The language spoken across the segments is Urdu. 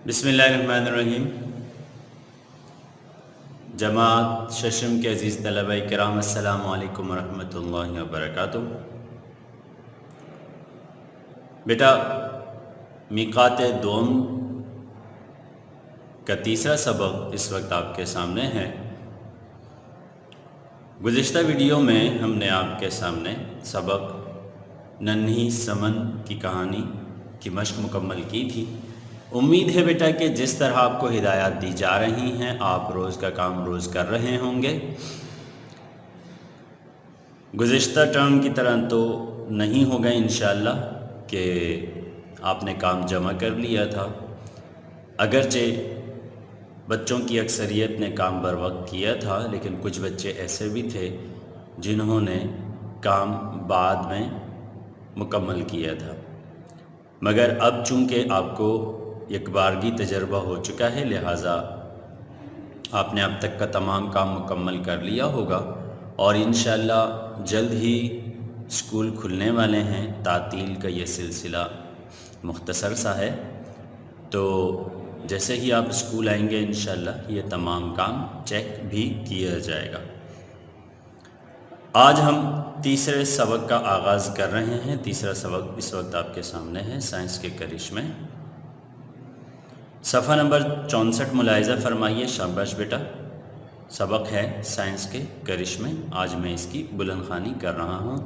بسم اللہ الرحمن الرحیم۔ جماعت ششم کے عزیز طلبہ کرام، السلام علیکم ورحمۃ اللہ وبرکاتہ۔ بیٹا، میقات دوم کا تیسرا سبق اس وقت آپ کے سامنے ہے۔ گزشتہ ویڈیو میں ہم نے آپ کے سامنے سبق ننھی سمن کی کہانی کی مشق مکمل کی تھی۔ امید ہے بیٹا کہ جس طرح آپ کو ہدایات دی جا رہی ہیں آپ روز کا کام روز کر رہے ہوں گے۔ گزشتہ ٹرم کی طرح تو نہیں ہوگا انشاءاللہ کہ آپ نے کام جمع کر لیا تھا، اگرچہ بچوں کی اکثریت نے کام بر وقت کیا تھا، لیکن کچھ بچے ایسے بھی تھے جنہوں نے کام بعد میں مکمل کیا تھا۔ مگر اب چونکہ آپ کو ایک بارگی تجربہ ہو چکا ہے، لہٰذا آپ نے اب تک کا تمام کام مکمل کر لیا ہوگا، اور انشاءاللہ جلد ہی اسکول کھلنے والے ہیں۔ تعطیل کا یہ سلسلہ مختصر سا ہے، تو جیسے ہی آپ اسکول آئیں گے انشاءاللہ یہ تمام کام چیک بھی کیا جائے گا۔ آج ہم تیسرے سبق کا آغاز کر رہے ہیں۔ تیسرا سبق اس وقت آپ کے سامنے ہے، سائنس کے کرشمے۔ صفحہ نمبر 64 ملاحظہ فرمائیے۔ شاباش بیٹا، سبق ہے سائنس کے کرشمے۔ آج میں اس کی بلند خوانی کر رہا ہوں۔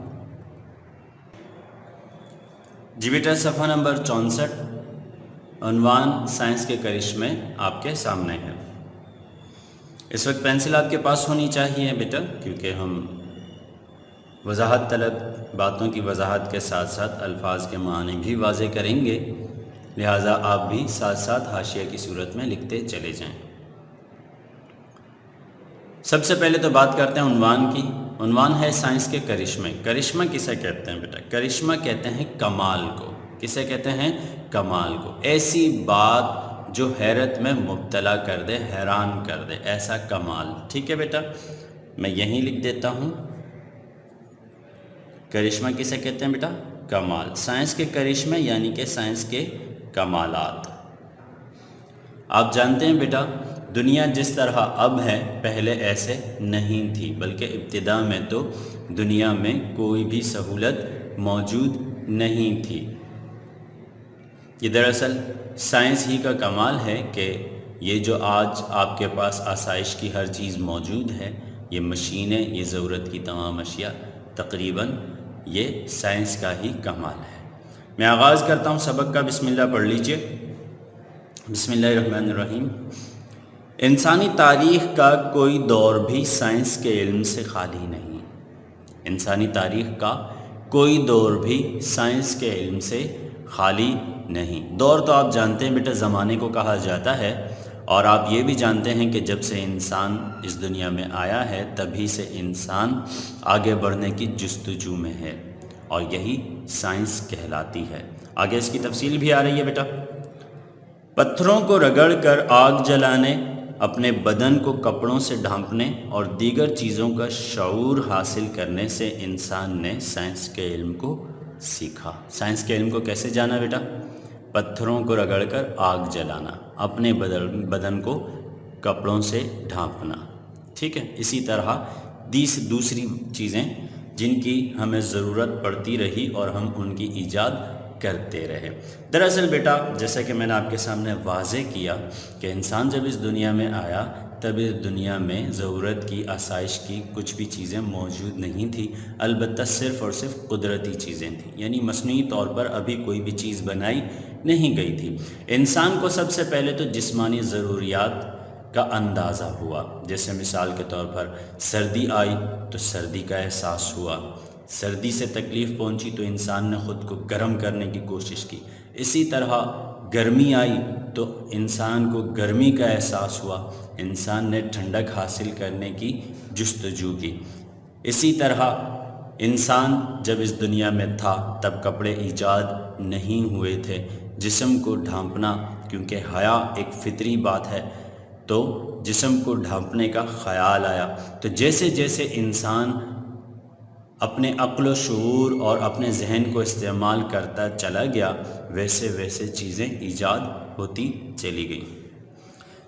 جی بیٹا، صفحہ نمبر 64، عنوان سائنس کے کرشمے آپ کے سامنے ہے۔ اس وقت پینسل آپ کے پاس ہونی چاہیے بیٹا، کیونکہ ہم وضاحت طلب باتوں کی وضاحت کے ساتھ ساتھ الفاظ کے معنی بھی واضح کریں گے، لہٰذا آپ بھی ساتھ ساتھ حاشیہ کی صورت میں لکھتے چلے جائیں۔ سب سے پہلے تو بات کرتے ہیں عنوان کی۔ عنوان ہے سائنس کے کرشمے۔ کرشمہ کسے کہتے ہیں بیٹا؟ کرشمہ کہتے ہیں کمال کو۔ کسے کہتے ہیں؟ کمال کو۔ ایسی بات جو حیرت میں مبتلا کر دے، حیران کر دے، ایسا کمال۔ ٹھیک ہے بیٹا، میں یہیں لکھ دیتا ہوں۔ کرشمہ کسے کہتے ہیں بیٹا؟ کمال۔ سائنس کے کرشمے یعنی کہ سائنس کے کمالات۔ آپ جانتے ہیں بیٹا، دنیا جس طرح اب ہے پہلے ایسے نہیں تھی، بلکہ ابتدا میں تو دنیا میں کوئی بھی سہولت موجود نہیں تھی۔ یہ دراصل سائنس ہی کا کمال ہے کہ یہ جو آج آپ کے پاس آسائش کی ہر چیز موجود ہے، یہ مشینیں، یہ ضرورت کی تمام اشیاء، تقریباً یہ سائنس کا ہی کمال ہے۔ میں آغاز کرتا ہوں سبق کا۔ بسم اللہ پڑھ لیجئے۔ بسم اللہ الرحمن الرحیم۔ انسانی تاریخ کا کوئی دور بھی سائنس کے علم سے خالی نہیں۔ انسانی تاریخ کا کوئی دور بھی سائنس کے علم سے خالی نہیں۔ دور تو آپ جانتے ہیں بیٹا زمانے کو کہا جاتا ہے، اور آپ یہ بھی جانتے ہیں کہ جب سے انسان اس دنیا میں آیا ہے تبھی سے انسان آگے بڑھنے کی جستجو میں ہے، اور یہی سائنس کہلاتی ہے۔ آگے اس کی تفصیل بھی آ رہی ہے بیٹا۔ پتھروں کو رگڑ کر آگ جلانے، اپنے بدن کو کپڑوں سے ڈھانپنے اور دیگر چیزوں کا شعور حاصل کرنے سے انسان نے سائنس کے علم کو سیکھا۔ سائنس کے علم کو کیسے جانا بیٹا؟ پتھروں کو رگڑ کر آگ جلانا، اپنے بدن کو کپڑوں سے ڈھانپنا۔ ٹھیک ہے، اسی طرح دوسری چیزیں جن کی ہمیں ضرورت پڑتی رہی اور ہم ان کی ایجاد کرتے رہے۔ دراصل بیٹا جیسا کہ میں نے آپ کے سامنے واضح کیا کہ انسان جب اس دنیا میں آیا تب اس دنیا میں ضرورت کی، آسائش کی کچھ بھی چیزیں موجود نہیں تھی، البتہ صرف اور صرف قدرتی چیزیں تھیں، یعنی مصنوعی طور پر ابھی کوئی بھی چیز بنائی نہیں گئی تھی۔ انسان کو سب سے پہلے تو جسمانی ضروریات کا اندازہ ہوا، جیسے مثال کے طور پر سردی آئی تو سردی کا احساس ہوا، سردی سے تکلیف پہنچی تو انسان نے خود کو گرم کرنے کی کوشش کی، اسی طرح گرمی آئی تو انسان کو گرمی کا احساس ہوا، انسان نے ٹھنڈک حاصل کرنے کی جستجو کی۔ اسی طرح انسان جب اس دنیا میں تھا تب کپڑے ایجاد نہیں ہوئے تھے، جسم کو ڈھانپنا، کیونکہ حیا ایک فطری بات ہے تو جسم کو ڈھانپنے کا خیال آیا۔ تو جیسے جیسے انسان اپنے عقل و شعور اور اپنے ذہن کو استعمال کرتا چلا گیا، ویسے ویسے چیزیں ایجاد ہوتی چلی گئیں۔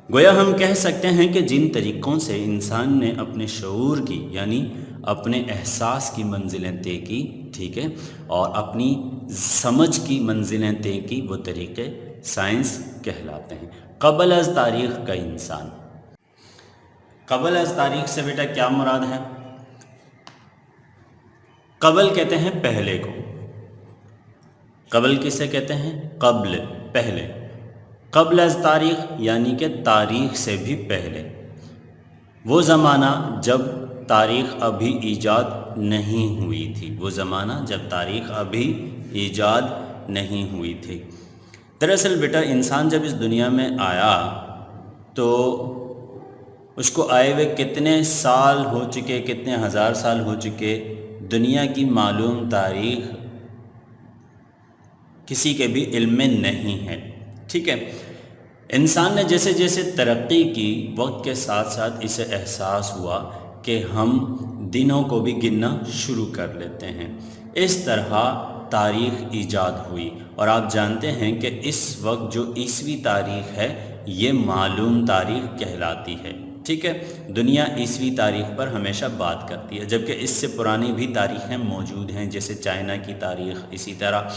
گویا ہم کہہ سکتے ہیں کہ جن طریقوں سے انسان نے اپنے شعور کی یعنی اپنے احساس کی منزلیں طے کی، ٹھیک ہے، اور اپنی سمجھ کی منزلیں طے کی، وہ طریقے سائنس کہلاتے ہیں۔ قبل از تاریخ کا انسان، قبل از تاریخ سے بیٹا کیا مراد ہے؟ قبل کہتے ہیں پہلے کو، قبل کسے کہتے ہیں؟ قبل، پہلے۔ قبل از تاریخ یعنی کہ تاریخ سے بھی پہلے، وہ زمانہ جب تاریخ ابھی ایجاد نہیں ہوئی تھی، وہ زمانہ جب تاریخ ابھی ایجاد نہیں ہوئی تھی۔ دراصل بیٹا انسان جب اس دنیا میں آیا تو اس کو آئے ہوئے کتنے سال ہو چکے، کتنے ہزار سال ہو چکے، دنیا کی معلوم تاریخ کسی کے بھی علم میں نہیں ہے، ٹھیک ہے۔ انسان نے جیسے جیسے ترقی کی، وقت کے ساتھ ساتھ اسے احساس ہوا کہ ہم دنوں کو بھی گننا شروع کر لیتے ہیں، اس طرح تاریخ ایجاد ہوئی۔ اور آپ جانتے ہیں کہ اس وقت جو عیسوی تاریخ ہے یہ معلوم تاریخ کہلاتی ہے، ٹھیک ہے۔ دنیا عیسوی تاریخ پر ہمیشہ بات کرتی ہے، جبکہ اس سے پرانی بھی تاریخیں موجود ہیں، جیسے چائنا کی تاریخ، اسی طرح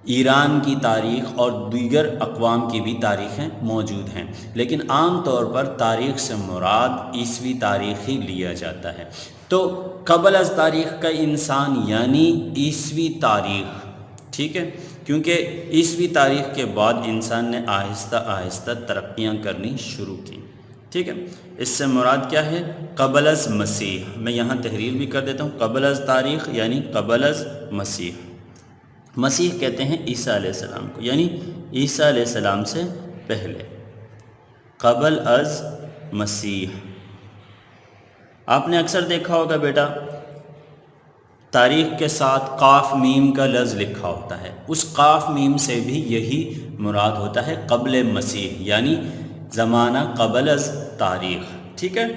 ایران کی تاریخ اور دیگر اقوام کی بھی تاریخیں موجود ہیں، لیکن عام طور پر تاریخ سے مراد عیسوی تاریخ ہی لیا جاتا ہے۔ تو قبل از تاریخ کا انسان یعنی عیسوی تاریخ، ٹھیک ہے، کیونکہ عیسوی تاریخ کے بعد انسان نے آہستہ آہستہ ترقیاں کرنی شروع کی، ٹھیک ہے۔ اس سے مراد کیا ہے؟ قبل از مسیح۔ میں یہاں تحریر بھی کر دیتا ہوں، قبل از تاریخ یعنی قبل از مسیح۔ مسیح کہتے ہیں عیسیٰ علیہ السلام کو، یعنی عیسیٰ علیہ السلام سے پہلے، قبل از مسیح۔ آپ نے اکثر دیکھا ہوگا بیٹا تاریخ کے ساتھ قاف میم کا لفظ لکھا ہوتا ہے، اس قاف میم سے بھی یہی مراد ہوتا ہے، قبل مسیح یعنی زمانہ قبل از تاریخ، ٹھیک ہے۔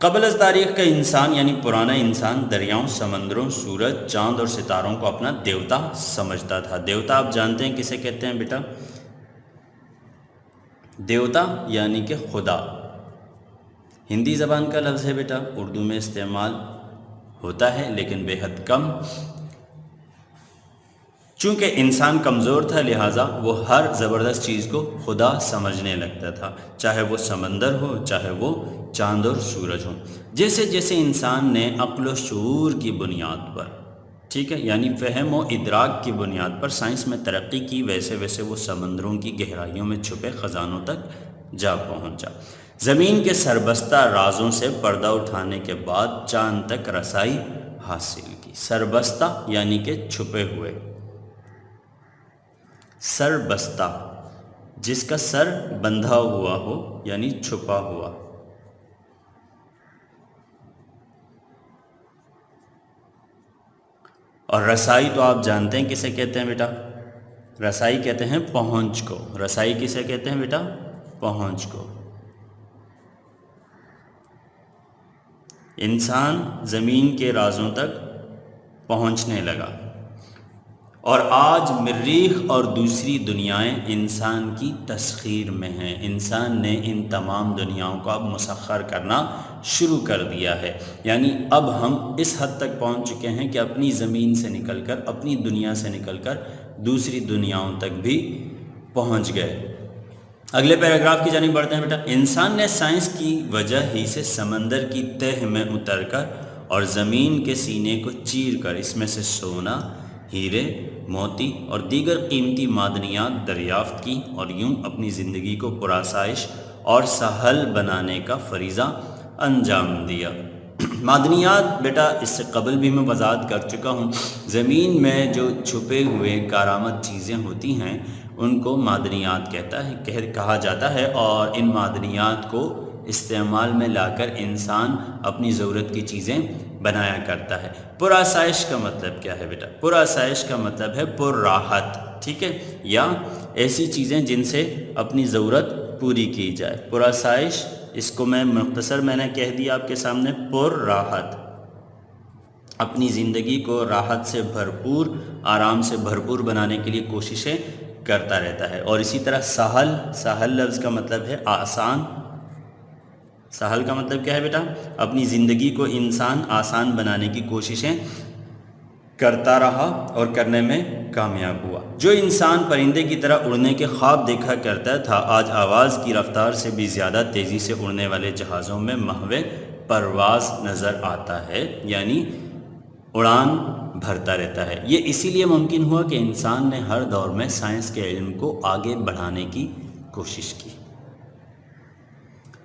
قبل از تاریخ کا انسان یعنی پرانا انسان دریاؤں، سمندروں، سورج، چاند اور ستاروں کو اپنا دیوتا سمجھتا تھا۔ دیوتا آپ جانتے ہیں کسے کہتے ہیں بیٹا؟ دیوتا یعنی کہ خدا، ہندی زبان کا لفظ ہے بیٹا، اردو میں استعمال ہوتا ہے لیکن بے حد کم۔ چونکہ انسان کمزور تھا لہٰذا وہ ہر زبردست چیز کو خدا سمجھنے لگتا تھا، چاہے وہ سمندر ہو، چاہے وہ چاند اور سورج ہوں۔ جیسے جیسے انسان نے عقل و شعور کی بنیاد پر، ٹھیک ہے، یعنی فہم و ادراک کی بنیاد پر سائنس میں ترقی کی، ویسے ویسے وہ سمندروں کی گہرائیوں میں چھپے خزانوں تک جا پہنچا۔ زمین کے سربستہ رازوں سے پردہ اٹھانے کے بعد چاند تک رسائی حاصل کی۔ سربستہ یعنی کہ چھپے ہوئے، سربستہ جس کا سر بندھا ہوا ہو یعنی چھپا ہوا۔ اور رسائی تو آپ جانتے ہیں کسے کہتے ہیں بیٹا؟ رسائی کہتے ہیں پہنچ کو۔ رسائی کسے کہتے ہیں بیٹا؟ پہنچ کو۔ انسان زمین کے رازوں تک پہنچنے لگا، اور آج مریخ اور دوسری دنیائیں انسان کی تسخیر میں ہیں۔ انسان نے ان تمام دنیاؤں کو اب مسخر کرنا شروع کر دیا ہے، یعنی اب ہم اس حد تک پہنچ چکے ہیں کہ اپنی زمین سے نکل کر، اپنی دنیا سے نکل کر دوسری دنیاؤں تک بھی پہنچ گئے۔ اگلے پیراگراف کی جانب بڑھتے ہیں بیٹا۔ انسان نے سائنس کی وجہ ہی سے سمندر کی تہ میں اتر کر اور زمین کے سینے کو چیر کر اس میں سے سونا، ہیرے، موتی اور دیگر قیمتی معدنیات دریافت کی، اور یوں اپنی زندگی کو پرآسائش اور سہل بنانے کا فریضہ انجام دیا۔ معدنیات بیٹا اس سے قبل بھی میں وضاحت کر چکا ہوں، زمین میں جو چھپے ہوئے کارآمد چیزیں ہوتی ہیں ان کو معدنیات کہا جاتا ہے، اور ان معدنیات کو استعمال میں لا کر انسان اپنی ضرورت کی چیزیں بنایا کرتا ہے۔ پرآسائش کا مطلب کیا ہے بیٹا؟ پرآسائش کا مطلب ہے پر راحت، ٹھیک ہے، یا ایسی چیزیں جن سے اپنی ضرورت پوری کی جائے۔ پرآسائش، اس کو میں مختصر میں نے کہہ دیا آپ کے سامنے، پر راحت۔ اپنی زندگی کو راحت سے بھرپور، آرام سے بھرپور بنانے کے لیے کوششیں کرتا رہتا ہے۔ اور اسی طرح سہل لفظ کا مطلب ہے آسان۔ سہل کا مطلب کیا ہے بیٹا؟ اپنی زندگی کو انسان آسان بنانے کی کوششیں کرتا رہا اور کرنے میں کامیاب ہوا۔ جو انسان پرندے کی طرح اڑنے کے خواب دیکھا کرتا تھا، آج آواز کی رفتار سے بھی زیادہ تیزی سے اڑنے والے جہازوں میں محو پرواز نظر آتا ہے، یعنی اڑان بھرتا رہتا ہے۔ یہ اسی لیے ممکن ہوا کہ انسان نے ہر دور میں سائنس کے علم کو آگے بڑھانے کی کوشش کی۔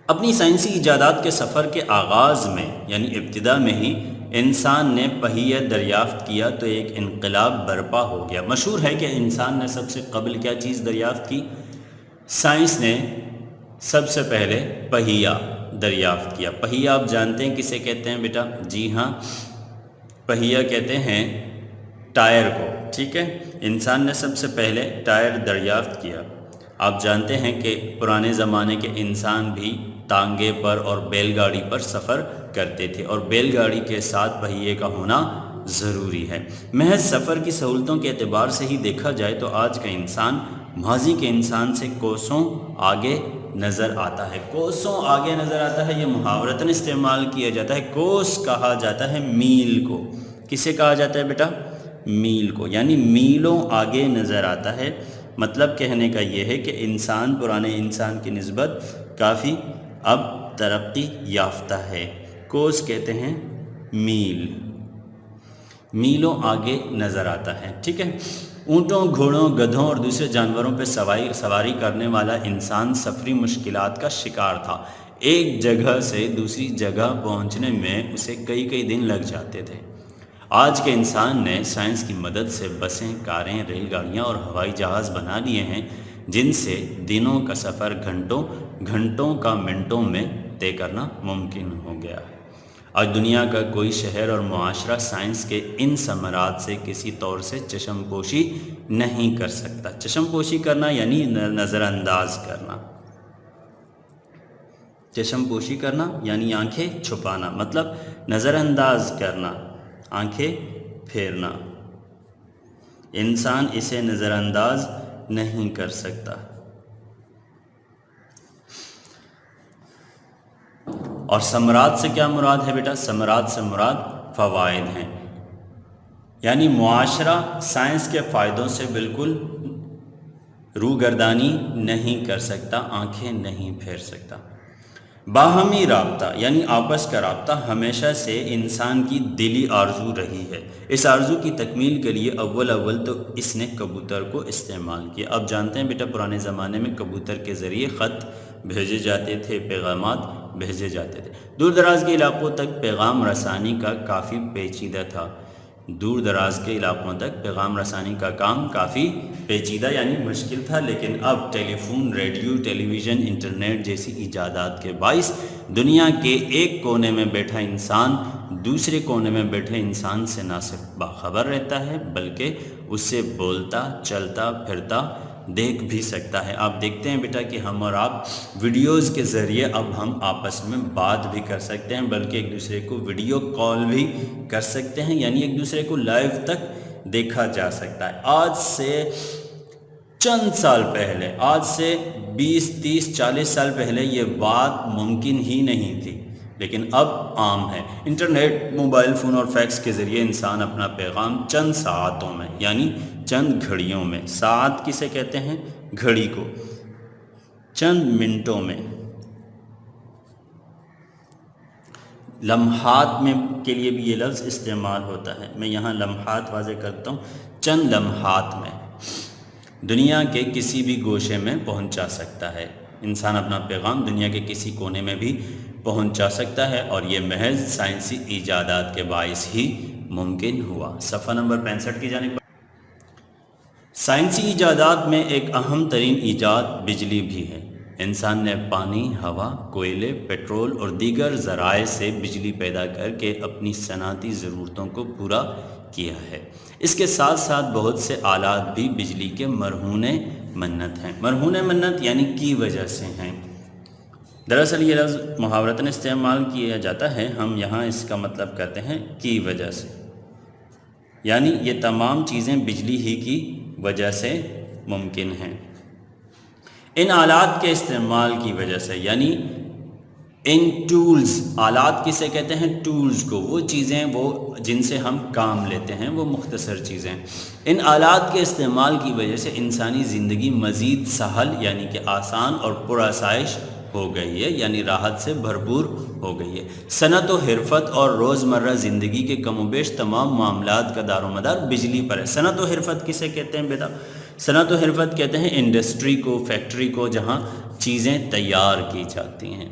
اپنی سائنسی ایجادات کے سفر کے آغاز میں یعنی ابتدا میں ہی انسان نے پہیہ دریافت کیا تو ایک انقلاب برپا ہو گیا۔ مشہور ہے کہ انسان نے سب سے قبل کیا چیز دریافت کی؟ سائنس نے سب سے پہلے پہیہ دریافت کیا۔ پہیہ آپ جانتے ہیں کسے کہتے ہیں بیٹا؟ جی ہاں، پہیہ کہتے ہیں ٹائر کو، ٹھیک ہے۔ انسان نے سب سے پہلے ٹائر دریافت کیا۔ آپ جانتے ہیں کہ پرانے زمانے کے انسان بھی ٹانگے پر اور بیل گاڑی پر سفر کرتے تھے، اور بیل گاڑی کے ساتھ پہیے کا ہونا ضروری ہے۔ محض سفر کی سہولتوں کے اعتبار سے ہی دیکھا جائے تو آج کا انسان ماضی کے انسان سے کوسوں آگے نظر آتا ہے۔ کوسوں آگے نظر آتا ہے، یہ محاورتاً استعمال کیا جاتا ہے۔ کوس کہا جاتا ہے میل کو۔ کسے کہا جاتا ہے بیٹا؟ میل کو، یعنی میلوں آگے نظر آتا ہے۔ مطلب کہنے کا یہ ہے کہ انسان پرانے انسان کی نسبت کافی اب ترقی یافتہ ہے۔ کوس کہتے ہیں میل، میلوں آگے نظر آتا ہے، ٹھیک ہے۔ اونٹوں، گھوڑوں، گدھوں اور دوسرے جانوروں پہ سواری کرنے والا انسان سفری مشکلات کا شکار تھا۔ ایک جگہ سے دوسری جگہ پہنچنے میں اسے کئی دن لگ جاتے تھے۔ آج کے انسان نے سائنس کی مدد سے بسیں، کاریں، ریل گاڑیاں اور ہوائی جہاز بنا لیے ہیں، جن سے دنوں کا سفر گھنٹوں کا منٹوں میں طے کرنا ممکن ہو گیا ہے۔ آج دنیا کا کوئی شہر اور معاشرہ سائنس کے ان ثمرات سے کسی طور سے چشم پوشی نہیں کر سکتا۔ چشم پوشی کرنا یعنی نظر انداز کرنا۔ چشم پوشی کرنا یعنی آنکھیں چھپانا، مطلب نظر انداز کرنا، آنکھیں پھیرنا۔ انسان اسے نظر انداز نہیں کر سکتا۔ اور ثمرات سے کیا مراد ہے بیٹا؟ ثمرات سے مراد فوائد ہیں، یعنی معاشرہ سائنس کے فائدوں سے بالکل روگردانی نہیں کر سکتا، آنکھیں نہیں پھیر سکتا۔ باہمی رابطہ یعنی آپس کا رابطہ ہمیشہ سے انسان کی دلی آرزو رہی ہے۔ اس آرزو کی تکمیل کے لیے اول تو اس نے کبوتر کو استعمال کیا۔ اب جانتے ہیں بیٹا پرانے زمانے میں کبوتر کے ذریعے خط بھیجے جاتے تھے، پیغامات بھیجے جاتے تھے۔ دور دراز کے علاقوں تک پیغام رسانی کا کافی پیچیدہ تھا۔ دور دراز کے علاقوں تک پیغام رسانی کا کام کافی پیچیدہ یعنی مشکل تھا، لیکن اب ٹیلی فون، ریڈیو، ٹیلی ویژن، انٹرنیٹ جیسی ایجادات کے باعث دنیا کے ایک کونے میں بیٹھا انسان دوسرے کونے میں بیٹھے انسان سے نہ صرف باخبر رہتا ہے بلکہ اس سے بولتا، چلتا، پھرتا دیکھ بھی سکتا ہے۔ آپ دیکھتے ہیں بیٹا کہ ہم اور آپ ویڈیوز کے ذریعے اب ہم آپس میں بات بھی کر سکتے ہیں، بلکہ ایک دوسرے کو ویڈیو کال بھی کر سکتے ہیں، یعنی ایک دوسرے کو لائیو تک دیکھا جا سکتا ہے۔ آج سے چند سال پہلے، آج سے 20، 30، 40 سال پہلے یہ بات ممکن ہی نہیں تھی، لیکن اب عام ہے۔ انٹرنیٹ، موبائل فون اور فیکس کے ذریعے انسان اپنا پیغام چند ساعتوں میں یعنی چند گھڑیوں میں، ساعت کسے کہتے ہیں؟ گھڑی کو، چند منٹوں میں، لمحات میں کے لیے بھی یہ لفظ استعمال ہوتا ہے۔ میں یہاں لمحات واضح کرتا ہوں، چند لمحات میں دنیا کے کسی بھی گوشے میں پہنچا سکتا ہے۔ انسان اپنا پیغام دنیا کے کسی کونے میں بھی پہنچا سکتا ہے، اور یہ محض سائنسی ایجادات کے باعث ہی ممکن ہوا۔ صفحہ نمبر 65 کی جانب۔ سائنسی ایجادات میں ایک اہم ترین ایجاد بجلی بھی ہے۔ انسان نے پانی، ہوا، کوئلے، پیٹرول اور دیگر ذرائع سے بجلی پیدا کر کے اپنی صنعتی ضرورتوں کو پورا کیا ہے۔ اس کے ساتھ ساتھ بہت سے آلات بھی بجلی کے مرہون منت ہیں۔ مرہون منت یعنی کی وجہ سے ہیں۔ دراصل یہ لفظ محاورتاً استعمال کیا جاتا ہے، ہم یہاں اس کا مطلب کرتے ہیں کی وجہ سے۔ یعنی یہ تمام چیزیں بجلی ہی کی وجہ سے ممکن ہیں۔ ان آلات کے استعمال کی وجہ سے، یعنی ان ٹولز، آلات کسے کہتے ہیں؟ ٹولز کو، وہ چیزیں وہ جن سے ہم کام لیتے ہیں، وہ مختصر چیزیں۔ ان آلات کے استعمال کی وجہ سے انسانی زندگی مزید سہل یعنی کہ آسان اور پرآسائش ہو گئی ہے، یعنی راحت سے بھرپور ہو گئی ہے۔ صنعت و حرفت اور روزمرہ زندگی کے کم و بیش تمام معاملات کا دار و مدار بجلی پر ہے۔ صنعت و حرفت کسے کہتے ہیں بیٹا؟ صنعت و حرفت کہتے ہیں انڈسٹری کو، فیکٹری کو، جہاں چیزیں تیار کی جاتی ہیں۔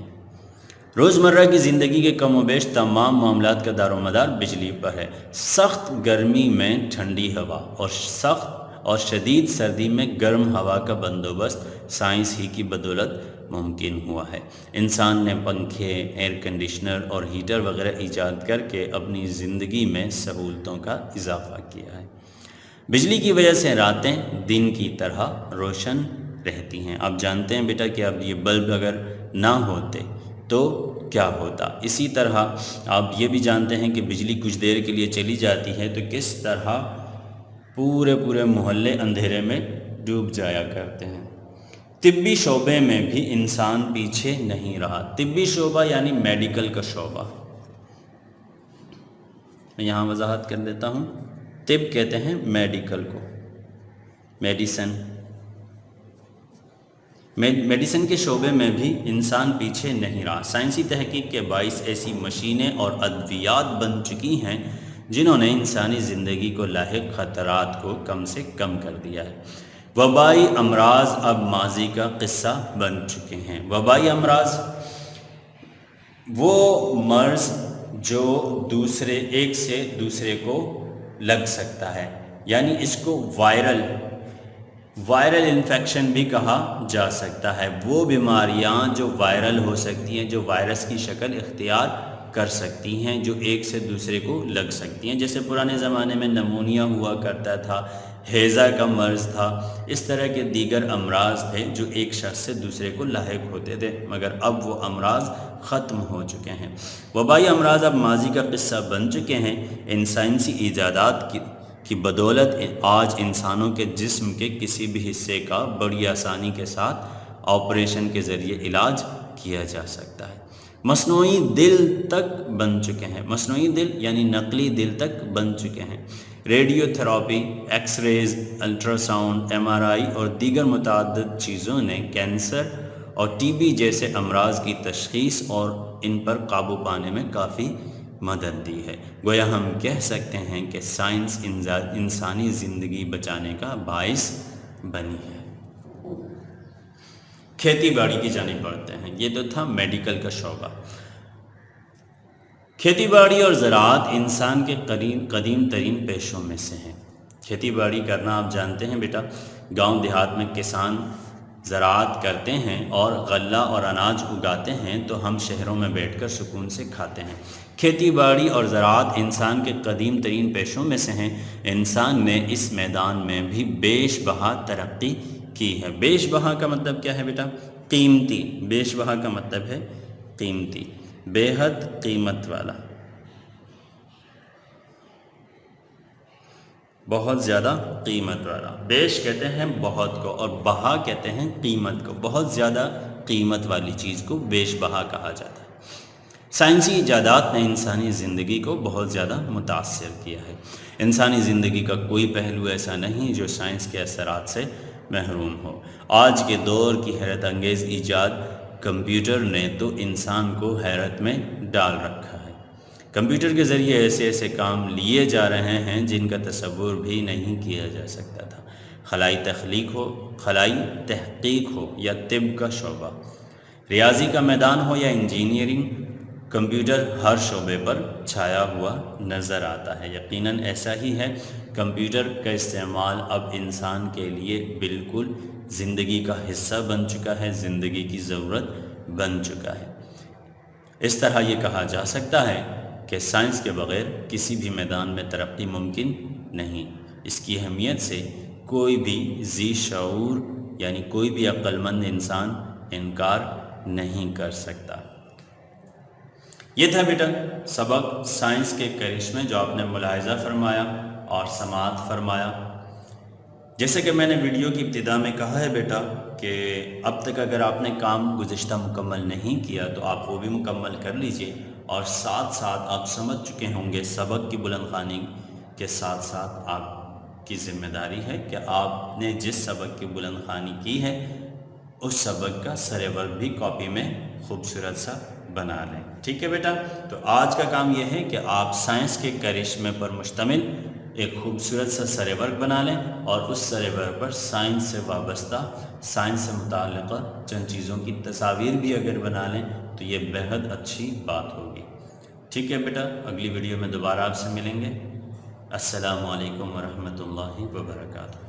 روزمرہ کی زندگی کے کم و بیش تمام معاملات کا دار و مدار بجلی پر ہے۔ سخت گرمی میں ٹھنڈی ہوا اور سخت اور شدید سردی میں گرم ہوا کا بندوبست سائنس ہی کی بدولت ممکن ہوا ہے۔ انسان نے پنکھے، ایئر کنڈیشنر اور ہیٹر وغیرہ ایجاد کر کے اپنی زندگی میں سہولتوں کا اضافہ کیا ہے۔ بجلی کی وجہ سے راتیں دن کی طرح روشن رہتی ہیں۔ آپ جانتے ہیں بیٹا کہ اب یہ بلب اگر نہ ہوتے تو کیا ہوتا۔ اسی طرح آپ یہ بھی جانتے ہیں کہ بجلی کچھ دیر کے لیے چلی جاتی ہے تو کس طرح پورے محلے اندھیرے میں ڈوب جایا کرتے ہیں۔ طبی شعبے میں بھی انسان پیچھے نہیں رہا۔ طبی شعبہ یعنی میڈیکل کا شعبہ، میں یہاں وضاحت کر دیتا ہوں۔ طب کہتے ہیں میڈیکل کو، میڈیسن کے شعبے میں بھی انسان پیچھے نہیں رہا۔ سائنسی تحقیق کے باعث ایسی مشینیں اور ادویات بن چکی ہیں جنہوں نے انسانی زندگی کو لاحق خطرات کو کم سے کم کر دیا ہے۔ وبائی امراض اب ماضی کا قصہ بن چکے ہیں۔ وبائی امراض وہ مرض جو ایک سے دوسرے کو لگ سکتا ہے، یعنی اس کو وائرل انفیکشن بھی کہا جا سکتا ہے۔ وہ بیماریاں جو وائرل ہو سکتی ہیں، جو وائرس کی شکل اختیار کر سکتی ہیں، جو ایک سے دوسرے کو لگ سکتی ہیں، جیسے پرانے زمانے میں نمونیا ہوا کرتا تھا، ہیضہ کا مرض تھا، اس طرح کے دیگر امراض تھے جو ایک شخص سے دوسرے کو لاحق ہوتے تھے، مگر اب وہ امراض ختم ہو چکے ہیں۔ وبائی امراض اب ماضی کا قصہ بن چکے ہیں۔ ان سائنسی ایجادات کی بدولت آج انسانوں کے جسم کے کسی بھی حصے کا بڑی آسانی کے ساتھ آپریشن کے ذریعے علاج کیا جا سکتا ہے۔ مصنوعی دل تک بن چکے ہیں۔ مصنوعی دل یعنی نقلی دل تک بن چکے ہیں۔ Radio therapy, x raise, ultra sound, MRI اور دیگر متعدد چیزوں نے کینسر اور TB جیسے امراض کی تشخیص اور ان پر قابو پانے میں کافی مدد دی ہے۔ گویا ہم کہہ سکتے ہیں کہ سائنس انسانی زندگی بچانے کا باعث بنی ہے۔ کھیتی باڑی کی جانب بڑھتے ہیں۔ یہ تو تھا میڈیکل کا شعبہ۔ کھیتی باڑی اور زراعت انسان کے قدیم ترین پیشوں میں سے ہیں۔ کھیتی باڑی کرنا آپ جانتے ہیں بیٹا، گاؤں دیہات میں کسان زراعت کرتے ہیں اور غلہ اور اناج اگاتے ہیں تو ہم شہروں میں بیٹھ کر سکون سے کھاتے ہیں۔ کھیتی باڑی اور زراعت انسان کے قدیم ترین پیشوں میں سے ہیں۔ انسان نے اس میدان میں بھی بیش بہا ترقی کی ہے۔ بیش بہا کا مطلب کیا ہے بیٹا؟ قیمتی۔ بیش بہا کا مطلب ہے قیمتی، بے حد قیمت والا، بہت زیادہ قیمت والا۔ بیش کہتے ہیں بہت کو اور بہا کہتے ہیں قیمت کو۔ بہت زیادہ قیمت والی چیز کو بیش بہا کہا جاتا ہے۔ سائنسی ایجادات نے انسانی زندگی کو بہت زیادہ متاثر کیا ہے۔ انسانی زندگی کا کوئی پہلو ایسا نہیں جو سائنس کے اثرات سے محروم ہو۔ آج کے دور کی حیرت انگیز ایجاد کمپیوٹر نے تو انسان کو حیرت میں ڈال رکھا ہے۔ کمپیوٹر کے ذریعے ایسے کام لیے جا رہے ہیں جن کا تصور بھی نہیں کیا جا سکتا تھا۔ خلائی تحقیق ہو یا طب کا شعبہ، ریاضی کا میدان ہو یا انجینئرنگ، کمپیوٹر ہر شعبے پر چھایا ہوا نظر آتا ہے۔ یقیناً ایسا ہی ہے۔ کمپیوٹر کا استعمال اب انسان کے لیے بالکل زندگی کا حصہ بن چکا ہے، زندگی کی ضرورت بن چکا ہے۔ اس طرح یہ کہا جا سکتا ہے کہ سائنس کے بغیر کسی بھی میدان میں ترقی ممکن نہیں۔ اس کی اہمیت سے کوئی بھی ذی شعور یعنی کوئی بھی عقل مند انسان انکار نہیں کر سکتا۔ یہ تھا بیٹا سبق سائنس کے کرشمے جو آپ نے ملاحظہ فرمایا اور سماعت فرمایا۔ جیسے کہ میں نے ویڈیو کی ابتدا میں کہا ہے بیٹا کہ اب تک اگر آپ نے کام گزشتہ مکمل نہیں کیا تو آپ وہ بھی مکمل کر لیجئے، اور ساتھ ساتھ آپ سمجھ چکے ہوں گے سبق کی بلند خوانی کے ساتھ ساتھ آپ کی ذمہ داری ہے کہ آپ نے جس سبق کی بلند خوانی کی ہے اس سبق کا سرے ورق بھی کاپی میں خوبصورت سا بنا لیں۔ ٹھیک ہے بیٹا، تو آج کا کام یہ ہے کہ آپ سائنس کے کرشمے پر مشتمل ایک خوبصورت سا سرے ورق بنا لیں، اور اس سرے ورق پر سائنس سے وابستہ، سائنس سے متعلقہ چند چیزوں کی تصاویر بھی اگر بنا لیں تو یہ بہت اچھی بات ہوگی۔ ٹھیک ہے بیٹا، اگلی ویڈیو میں دوبارہ آپ سے ملیں گے۔ السلام علیکم ورحمۃ اللہ وبرکاتہ۔